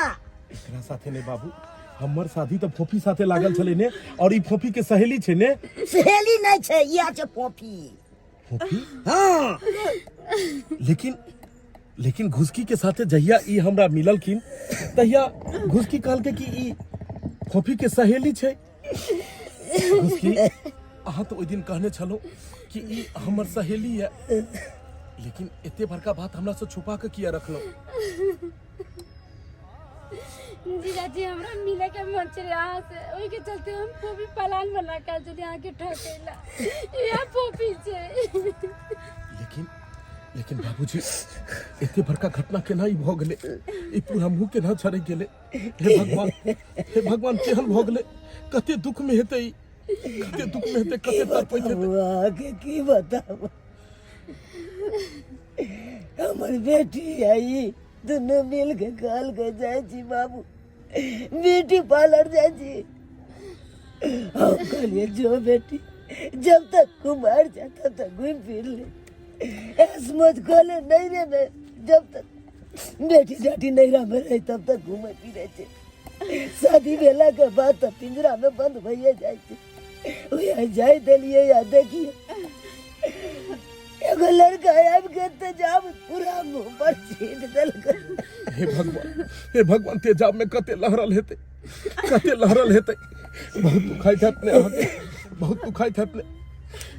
एकरा साथे ने बाबू हमर शादी तो फोफी साथे लागल छले ने और ई फोफी के सहेली छै ने सहेली नहीं छै या छै फोफी हां लेकिन घुसकी के साथे जहिया ई हमरा मिललखिन तहिया घुसकी कहल के कि ई फोफी के सहेली छै घुसकी अहाँ तो ओइ दिन कहने छलो कि ई हमर सहेली है लेकिन एते बड़का बात हमरा से छुपा के किया रखलो जीजाजी हमरा मिले के मन छे यहाँ से ओई के चलते हम पोपी पलान बना के चली यहाँ के ठकेला या पोपी छे। लेकिन बाबूजी एते बड़का घटना केना ई भ गेले ई पूरा मुंह केना छड़क गेले। हे भगवान केहन भ गेले कते दुख में हेतै ई कते दुख में हेतै कते तड़पैत हेतै। आगे की बताओ हमर बेटी आई दोनों मिल के काल के जाए छी बाबू ब्यूटी पार्लर जाए छी। हम कहलिए जो बेटी जब तक कुमार जा तब तक घूम फिर ले समझ खोले नहीं रे में जब तक बेटी जाटी नैरा में रही तब तक घूमे फिरे छे। शादी भेला के बाद तो पिंजरा में बंद भइए जाए छे। जाए दिलिए या देखिए एगो लड़का आब के तेजाब पूरा मुंह पर छीट देलक। हे भगवान तेजाब में कते लहरल हेतै बहुत दुखाइत हैत ने अहाँके बहुत दुखाइत हैत ने।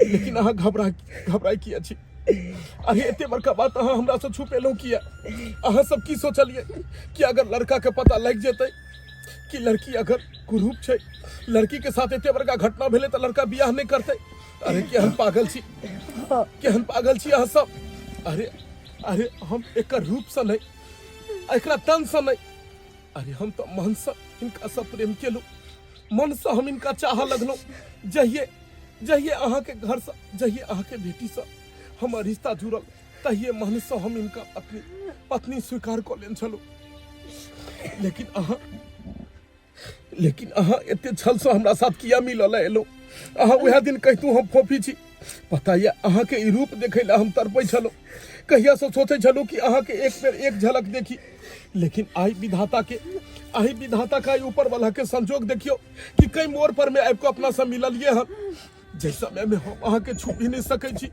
लेकिन अहाँ घबराई किया छी। अरे एते बड़का बात अहाँ हमरा से छुपेलहुँ किया। अहाँ सब की सोचलिए कि अगर लड़का के पता लग जेतै कि लड़की अगर कुरूप छै लड़की के साथ एते बड़का घटना भेलै तऽ लड़का बियाह नहीं करतै। अरे केहन पागल छी अहाँ सब। अरे हम एकर रूप से नहीं एकरा तन से नहीं अरे हम तो मन से इनका सब प्रेम केलू मन से हम इनका चाह लगलू। जहिए अहाँ के घर से जहिए अहाँ के बेटी से हमर रिश्ता जुड़ल तहिए मन से हम इनका पत्नी स्वीकार कर लेन छलू। लेकिन अहाँ एते छल से हमरा साथ किया मिलल एलो। अहाँ वह दिन कहतू हम फोफी छी। पता ये अहाँ के ई रूप देखे ला हम तड़पै छलू। कहिया से सोचे छलू कि अहाँ के एक बेर एक झलक देखी। लेकिन आई विधाता का ऊपर वाला के संजोग देखियो कि कई मोड़ पर में आबि अपना से मिललिए हम। जैसा में हम अहाँ के छू भी नहीं सकै छी।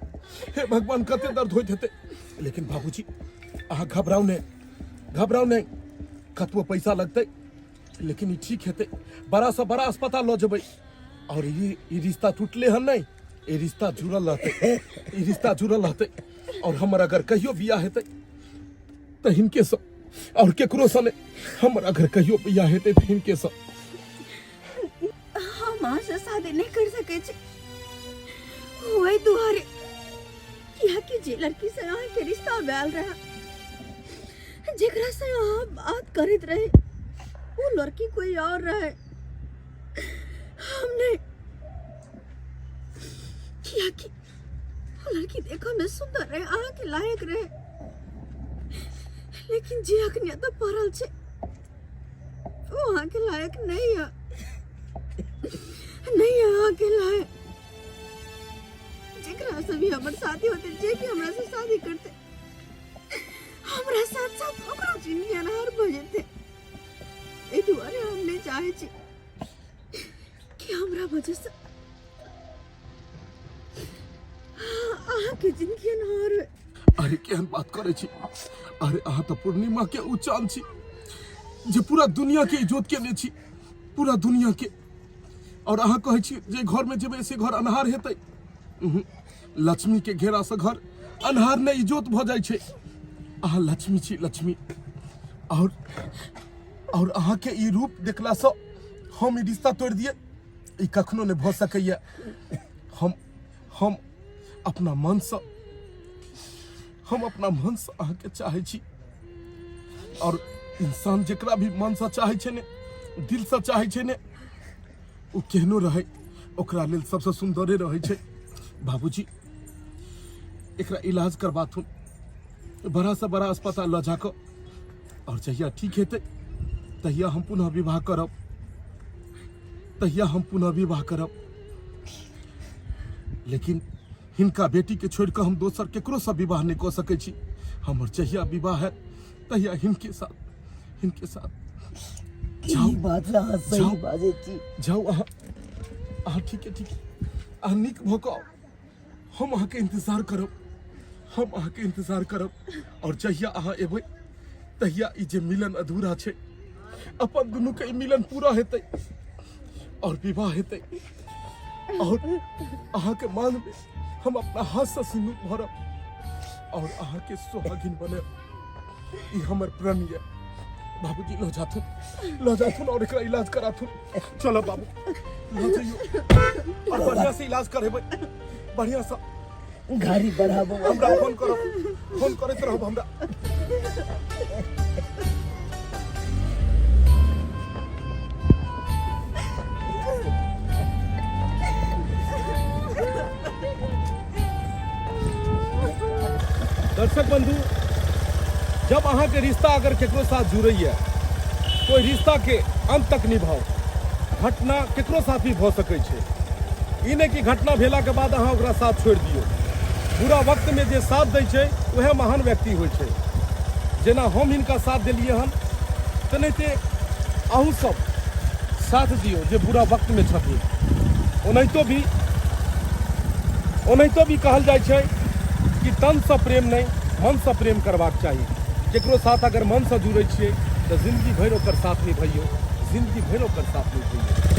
हे भगवान कते दर्द होइत हेतै। लेकिन बाबूजी अहाँ घबराउ नहीं कतबो पैसा लगतै लेकिन ई ठीक हेतै। बड़ा से बड़ा अस्पताल ल जेबै और ई रिश्ता टूटले हन नहीं ई रिश्ता जुड़ल रहतै और हमर अगर कहियो बियाह हेतै त हिनके से और केकरो से नहीं। हमर अगर कहियो बियाह हेतै त हिनके से। हम अहाँ से शादी नहीं कर सके छी वही दुआरे किया कि जे लड़की से अहाँ के रिश्ता भेल रहा जेकरा से अहाँ बात करत रहे वो लड़की कोई और रहे। हमने किया कि वो लड़की देखो में सुंदर रहे अहाँ के लायक रहे लेकिन जे अखनिया तो पड़ल छे वो अहाँ के लायक नहीं है अहाँ के लायक। जेकरा से भी हमर शादी होते जे भी हमरा से शादी करते हमरा साथ साथ ओकरा जिंदगी अनहार भ जेते। ए दुआरे हम नहीं चाहे छी कि हमरा वजह से अहाँ के जिंदगी अनहार हो। अरे केहन बात करे छी। अरे अहाँ तो पूर्णिमा के उ चांद छी जे पूरा दुनिया के इज्जत केने छी पूरा दुनिया के। और अहाँ कहे छी जे घर में जेबै से घर अनहार हेतै। लक्ष्मी के घेरा से घर अनहार नहीं इज्जत भ जाय छै। अहाँ लक्ष्मी छी लक्ष्मी और अहाँ के ई रूप देखला से हम ई रिश्ता तोड़ दिए ई कखनो नहीं भ सकैया। हम अपना मन से अहाँ के चाहे छी और इंसान जेकरा भी मन से चाहे छै ने दिल से चाहे छै ने ओ केहनो रहे ओकरा लेल सबसे सुंदरे रहे छै। बाबूजी एकरा इलाज करबाथुन बड़ा से बड़ा अस्पताल ल जाकर और जहिया ठीक हेतै तहिया हम पुनः विवाह करब। लेकिन हिनका बेटी के छोड़ कर हम दोसर केकरो से विवाह नहीं कर सकै छी। हमर जहिया विवाह है तहिया हिनके साथ जाओ अहाँ ठीक है अहाँ नीक भऽ कऽ हम अहाँ के इंतजार करब और जहिया अहाँ एबै तहिया ई जे मिलन अधूरा छै अपन दुनू के मिलन पूरा हेतै और विवाह हेतै और अहाँ के मांग में हम अपना हाथ से सिंदूर भरब और अहाँ के सुहागिन बनब। ई हमर प्रण ये बाबूजी लो जाथुन और एकरा इलाज कराथुन। चलो बाबू लो जाइयो और बढ़िया से इलाज करेबै, बढ़िया सा। गाड़ी बढ़ाबो हमरा फोन करैत रहब हमरा। दर्शक बंधु, जब अहाँ के रिश्ता अगर केकरो साथ जुड़ैया, कोई रिश्ता के अंत तक निभाओ। घटना केकरो साथ भी भ सकै छै, ई नहीं कि घटना भेला के बाद अहाँ ओकरा साथ छोड़ दियो। बुरा वक्त में जे साथ दै छै वह महान व्यक्ति होइ छै। जेना हम हिनका साथ देलिए हन, तेनाहिते अहूँ सब साथ दियो जे बुरा वक्त में छथिन। ओनाहितो भी कहल जाइ छै कि तन से प्रेम नहीं मन से प्रेम करबाक चाही। केकरो साथ अगर मन से जुड़ै छियै तो जिंदगी भर ओकर साथ निभैयौ, जिंदगी भर ओकर साथ निभैयौ।